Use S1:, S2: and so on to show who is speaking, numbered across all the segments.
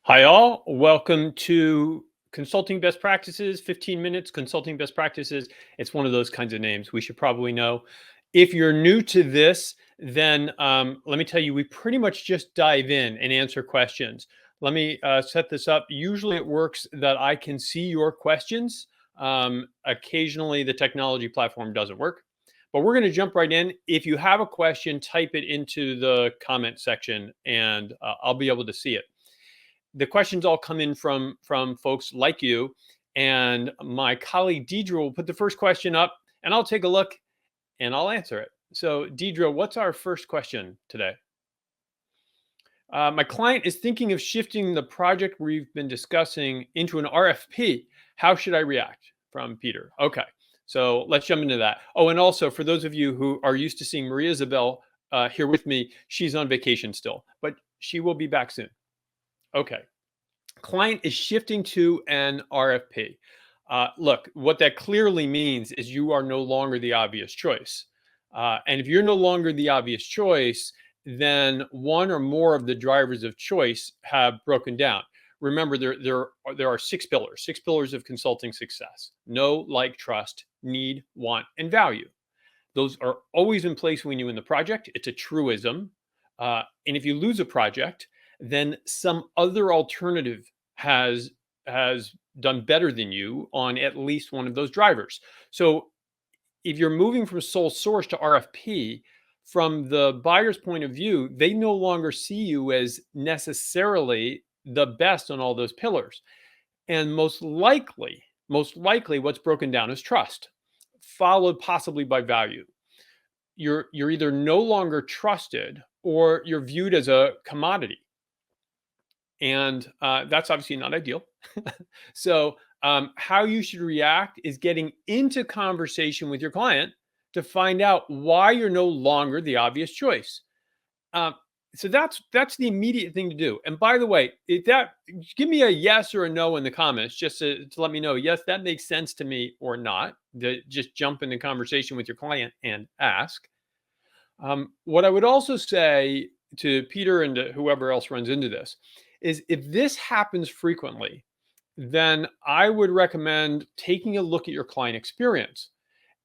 S1: Hi, all. Welcome to Consulting Best Practices, 15 minutes, Consulting Best Practices. It's one of those kinds of names we should probably know. If you're new to this, then let me tell you, we pretty much just dive in and answer questions. Let me set this up. Usually it works that I can see your questions. Occasionally, the technology platform doesn't work, but we're going to jump right in. If you have a question, type it into the comment section and I'll be able to see it. The questions all come in from folks like you, and my colleague Deidre will put the first question up, and I'll take a look and I'll answer it. So, Deidre, what's our first question today? My client is thinking of shifting the project we've been discussing into an RFP. How should I react? From Peter. Okay, so let's jump into that. Oh, and also for those of you who are used to seeing Maria Isabel here with me, she's on vacation still, but she will be back soon. Okay. Client is shifting to an RFP. Look, what that clearly means is you are no longer the obvious choice. And if you're no longer the obvious choice, then one or more of the drivers of choice have broken down. Remember, there are six pillars of consulting success: know, like, trust, need, want, and value. Those are always in place when you win the project. It's a truism. And if you lose a project, then some other alternative has done better than you on at least one of those drivers. So if you're moving from sole source to RFP, from the buyer's point of view, they no longer see you as necessarily the best on all those pillars. And most likely what's broken down is trust, followed possibly by value. You're either no longer trusted or you're viewed as a commodity, and that's obviously not ideal. So how you should react is getting into conversation with your client to find out why you're no longer the obvious choice. uh, so that's the immediate thing to do. And by the way, give me a yes or a no in the comments, just to let me know, yes, that makes sense to me, or not. Just jump in the conversation with your client and ask. What I would also say to Peter and to whoever else runs into this is, if this happens frequently, then I would recommend taking a look at your client experience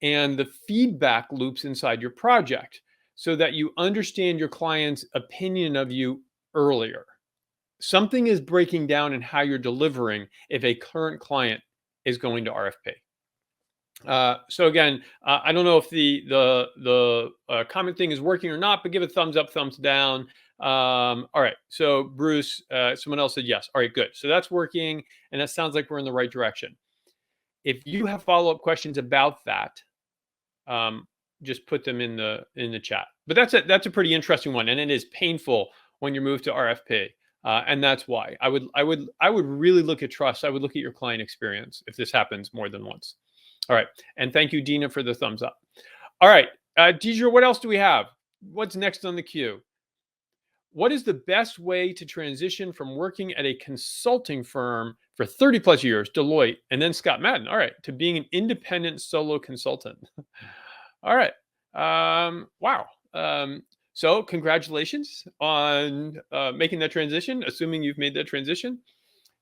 S1: and the feedback loops inside your project so that you understand your client's opinion of you earlier. Something is breaking down in how you're delivering if a current client is going to RFP. So again, I don't know if the comment thing is working or not, but give a thumbs up, thumbs down. All right. So Bruce, someone else said yes. All right, good. So that's working, and that sounds like we're in the right direction. If you have follow-up questions about that, just put them in the chat. But that's a pretty interesting one, and it is painful when you move to RFP. And that's why I would really look at trust. I would look at your client experience if this happens more than once. All right. And thank you, Dina, for the thumbs up. All right. Deidre, what else do we have? What's next on the queue? What is the best way to transition from working at a consulting firm for 30 plus years, Deloitte, and then Scott Madden, all right, to being an independent solo consultant? All right. Wow. So congratulations on making that transition, assuming you've made that transition.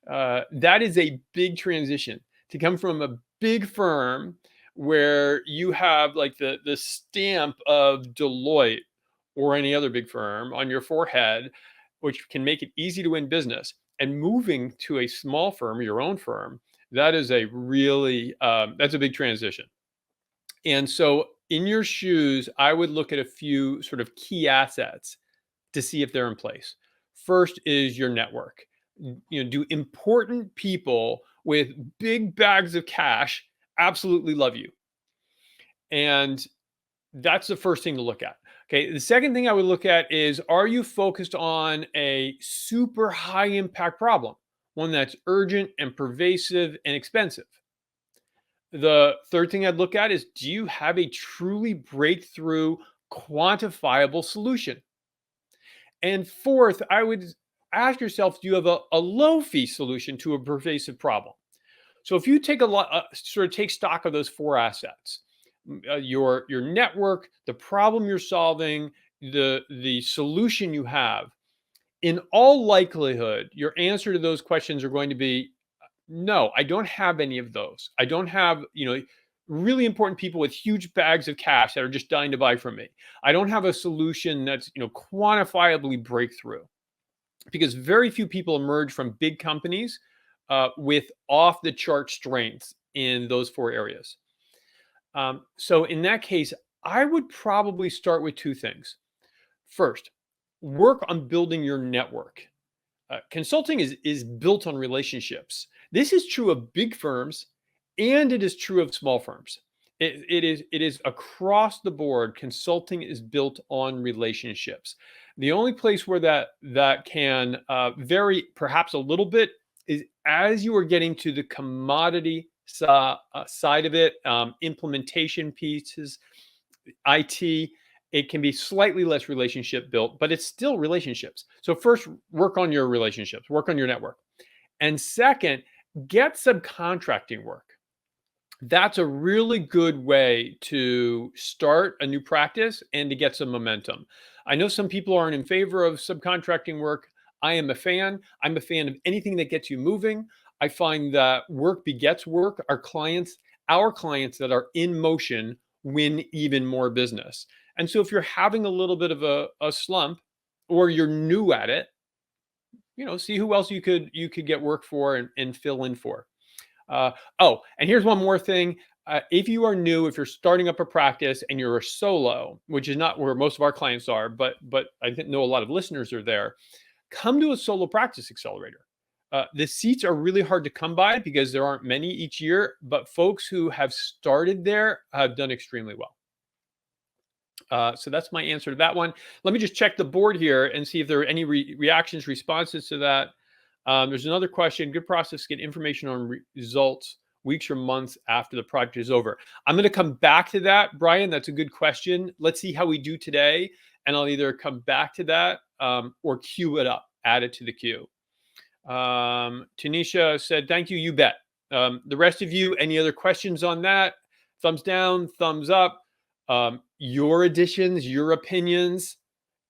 S1: That is a big transition to come from a big firm where you have like the stamp of Deloitte or any other big firm on your forehead, which can make it easy to win business, and moving to a small firm, your own firm. That is a really that's a big transition. And so in your shoes, I would look at a few sort of key assets to see if they're in place. First is your network. Do important people with big bags of cash absolutely love you? And that's the first thing to look at. Okay. The second thing I would look at is, are you focused on a super high impact problem, one that's urgent and pervasive and expensive? The third thing I'd look at is, do you have a truly breakthrough, quantifiable solution? And fourth, I would ask yourself, do you have a low fee solution to a pervasive problem? So if you take a lot, sort of take stock of those four assets: your network, the problem you're solving, the solution you have, In all likelihood, your answer to those questions are going to be no, I don't have any of those. I don't have, really important people with huge bags of cash that are just dying to buy from me. I don't have a solution that's, quantifiably breakthrough, because very few people emerge from big companies with off the chart strengths in those four areas. So in that case, I would probably start with two things. First, work on building your network. Consulting is built on relationships. This is true of big firms, and it is true of small firms. It is across the board. Consulting is built on relationships. The only place where that can vary perhaps a little bit is as you are getting to the commodity side of it, implementation pieces, IT. It can be slightly less relationship built, but it's still relationships. So first, work on your relationships, work on your network. And second, get subcontracting work. That's a really good way to start a new practice and to get some momentum. I know some people aren't in favor of subcontracting work. I am a fan. I'm a fan of anything that gets you moving. I find that work begets work. Our clients that are in motion win even more business. And so if you're having a little bit of a slump, or you're new at it, see who else you could get work for and fill in for. And here's one more thing. If you are new, if you're starting up a practice and you're a solo, which is not where most of our clients are, but I know a lot of listeners are there, come to a solo practice accelerator. The seats are really hard to come by because there aren't many each year, but folks who have started there have done extremely well. So that's my answer to that one. Let me just check the board here and see if there are any reactions, responses to that. There's another question. Good process to get information on results weeks or months after the project is over. I'm going to come back to that, Brian. That's a good question. Let's see how we do today, and I'll either come back to that or queue it up, add it to the queue. Tanisha said, thank you, you bet. The rest of you, any other questions on that? Thumbs down, thumbs up. Your additions, your opinions,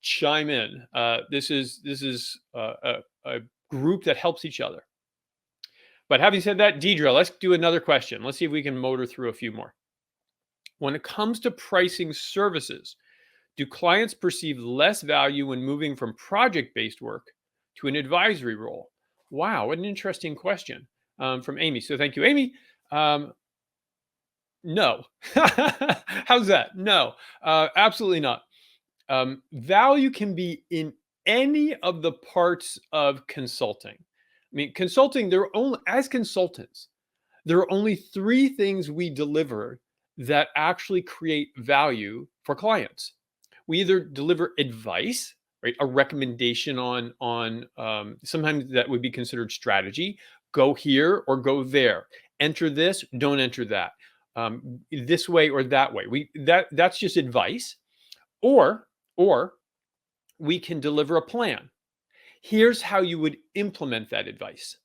S1: chime in. This is a group that helps each other. But having said that, Deidre, let's do another question. Let's see if we can motor through a few more. When it comes to pricing services, do clients perceive less value when moving from project-based work to an advisory role? Wow, what an interesting question from Amy. So thank you, Amy. No. How's that? No, absolutely not. Value can be in any of the parts of consulting. I mean, consulting, as consultants, there are only three things we deliver that actually create value for clients. We either deliver advice, right? A recommendation on sometimes that would be considered strategy. Go here or go there. Enter this, don't enter that. This way or that way. That's just advice. Or we can deliver a plan. Here's how you would implement that advice.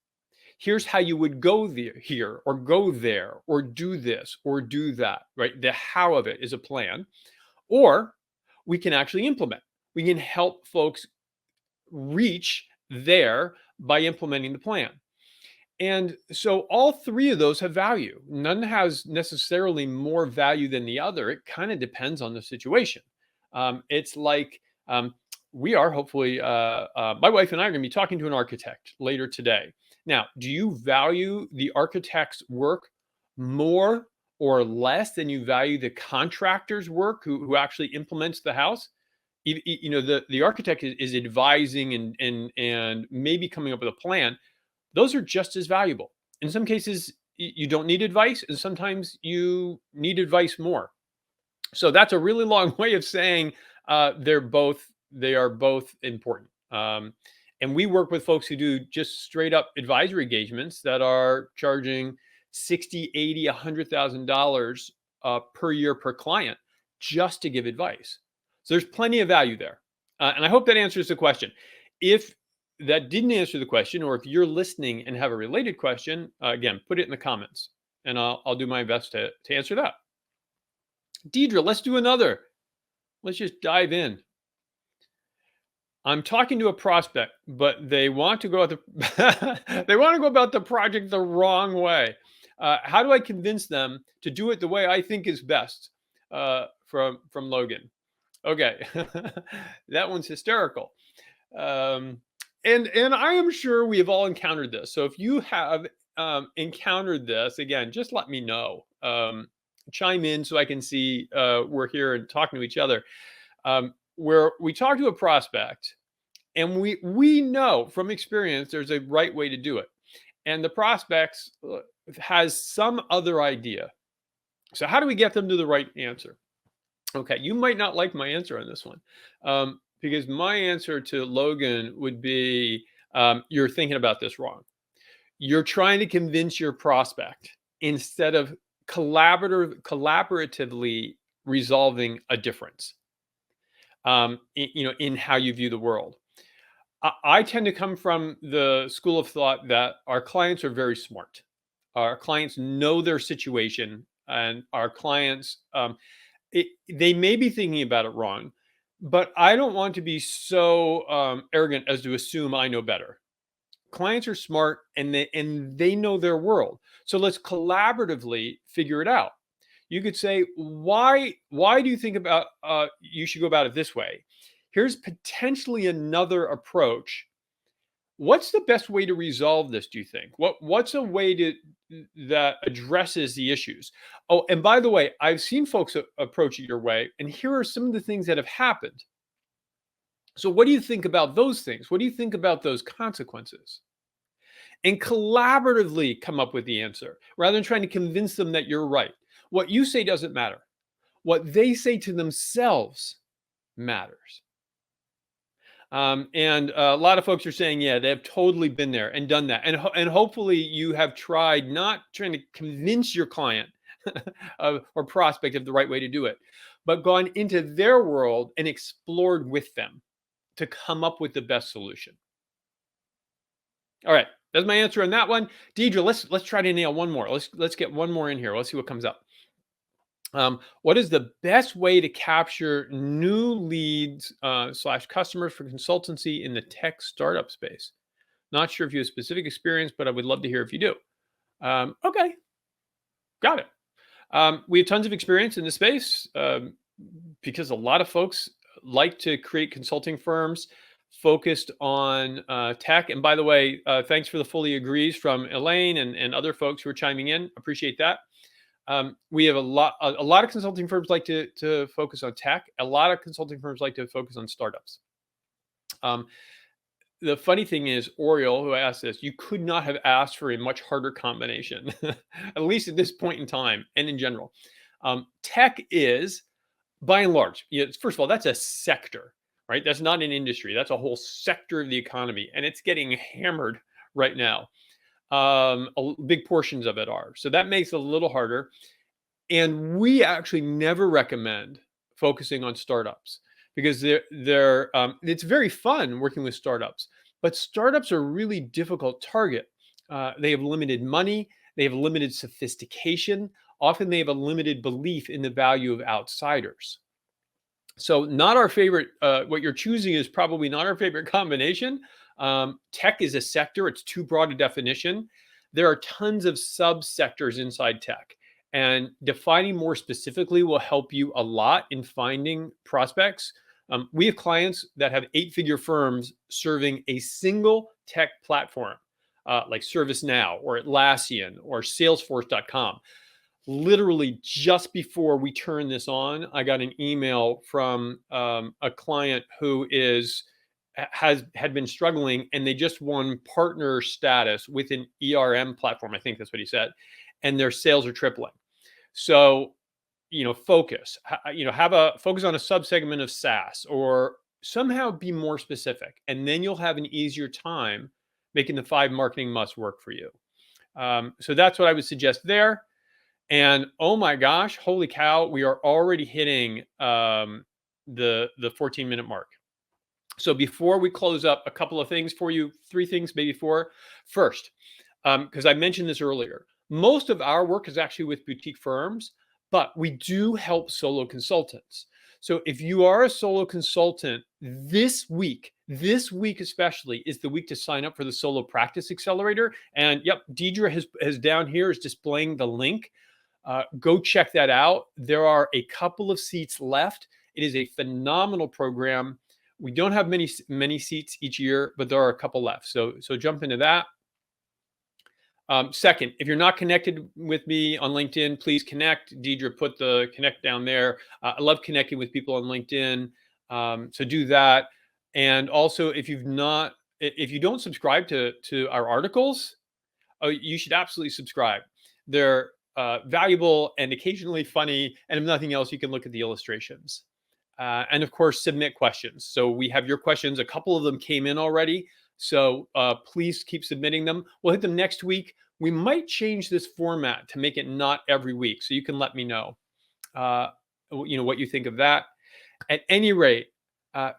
S1: Here's how you would go here or go there or do this or do that, right? The how of it is a plan. Or we can actually implement. We can help folks reach there by implementing the plan. And so all three of those have value. None has necessarily more value than the other. It kind of depends on the situation. It's like we are hopefully, my wife and I are going to be talking to an architect later today. Now, do you value the architect's work more or less than you value the contractor's work who actually implements the house? The architect is advising and maybe coming up with a plan. Those are just as valuable. In some cases, you don't need advice, and sometimes you need advice more. So that's a really long way of saying they are both important. And we work with folks who do just straight up advisory engagements that are charging $60, $80, $100,000 per year per client just to give advice. So there's plenty of value there. And I hope that answers the question. If that didn't answer the question, or if you're listening and have a related question, again, put it in the comments and I'll do my best to answer that. Deidre, let's do another. Let's just dive in. I'm talking to a prospect, but they want to go at the they want to go about the project the wrong way. How do I convince them to do it the way I think is best? From Logan. Okay, that one's hysterical. Um, and I am sure we have all encountered this. So if you have encountered this, again, just let me know. Chime in so I can see we're here and talking to each other. Where we talk to a prospect, and we know from experience there's a right way to do it, and the prospects has some other idea. So how do we get them to the right answer? Okay, you might not like my answer on this one, because my answer to Logan would be, you're thinking about this wrong. You're trying to convince your prospect instead of collaboratively resolving a difference, in how you view the world. I tend to come from the school of thought that our clients are very smart. Our clients know their situation, and our clients, they may be thinking about it wrong, but I don't want to be so arrogant as to assume I know better. Clients are smart, and they know their world. So let's collaboratively figure it out. You could say, why do you think about you should go about it this way? Here's potentially another approach. What's the best way to resolve this, do you think? What's a way that addresses the issues? Oh, and by the way, I've seen folks approach it your way, and here are some of the things that have happened. So what do you think about those things? What do you think about those consequences? And collaboratively come up with the answer rather than trying to convince them that you're right. What you say doesn't matter. What they say to themselves matters. And a lot of folks are saying, yeah, they've totally been there and done that. And hopefully you have tried not trying to convince your client or prospect of the right way to do it, but gone into their world and explored with them to come up with the best solution. All right, that's my answer on that one. Deidre, let's try to nail one more. Let's get one more in here. Let's see what comes up. What is the best way to capture new leads / customers for consultancy in the tech startup space? Not sure if you have specific experience, but I would love to hear if you do. Okay, got it. We have tons of experience in this space because a lot of folks like to create consulting firms focused on tech. And by the way, thanks for the fully agrees from Elaine and other folks who are chiming in. Appreciate that. We have a lot of consulting firms like to focus on tech. A lot of consulting firms like to focus on startups. The funny thing is, Oriole, who asked this, you could not have asked for a much harder combination, at least at this point in time and in general. Tech is, by and large, first of all, that's a sector, right? That's not an industry. That's a whole sector of the economy, and it's getting hammered right now. Big portions of it are. So that makes it a little harder. And we actually never recommend focusing on startups because it's very fun working with startups, but startups are a really difficult target. They have limited money. They have limited sophistication. Often they have a limited belief in the value of outsiders. So not our favorite, what you're choosing is probably not our favorite combination. Tech is a sector. It's too broad a definition. There are tons of subsectors inside tech, and defining more specifically will help you a lot in finding prospects. We have clients that have 8-figure firms serving a single tech platform, like ServiceNow or Atlassian or Salesforce.com. Literally just before we turn this on, I got an email from a client who had been struggling, and they just won partner status with an ERM platform. I think that's what he said, and their sales are tripling. So, focus. Have a focus on a subsegment of SaaS, or somehow be more specific, and then you'll have an easier time making the 5 marketing must work for you. So that's what I would suggest there. And oh my gosh, holy cow, we are already hitting the 14-minute mark. So before we close up, a couple of things for you, 3 things, maybe 4. First, because I mentioned this earlier, most of our work is actually with boutique firms, but we do help solo consultants. So if you are a solo consultant this week, This week especially is the week to sign up for the Solo Practice Accelerator. And yep, Deidre has down here is displaying the link. Go check that out. There are a couple of seats left. It is a phenomenal program. We don't have many seats each year, but there are a couple left. So jump into that. Second, if you're not connected with me on LinkedIn, please connect. Deidre put the connect down there. I love connecting with people on LinkedIn. So do that. And also, if you don't subscribe to our articles, you should absolutely subscribe. They're valuable and occasionally funny. And if nothing else, you can look at the illustrations. And of course, submit questions. So we have your questions. A couple of them came in already. So please keep submitting them. We'll hit them next week. We might change this format to make it not every week. So you can let me know, what you think of that. At any rate,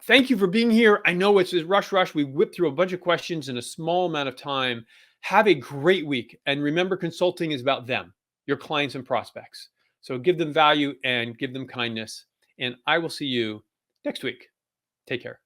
S1: thank you for being here. I know it's a rush. We whipped through a bunch of questions in a small amount of time. Have a great week. And remember, consulting is about them, your clients and prospects. So give them value and give them kindness. And I will see you next week. Take care.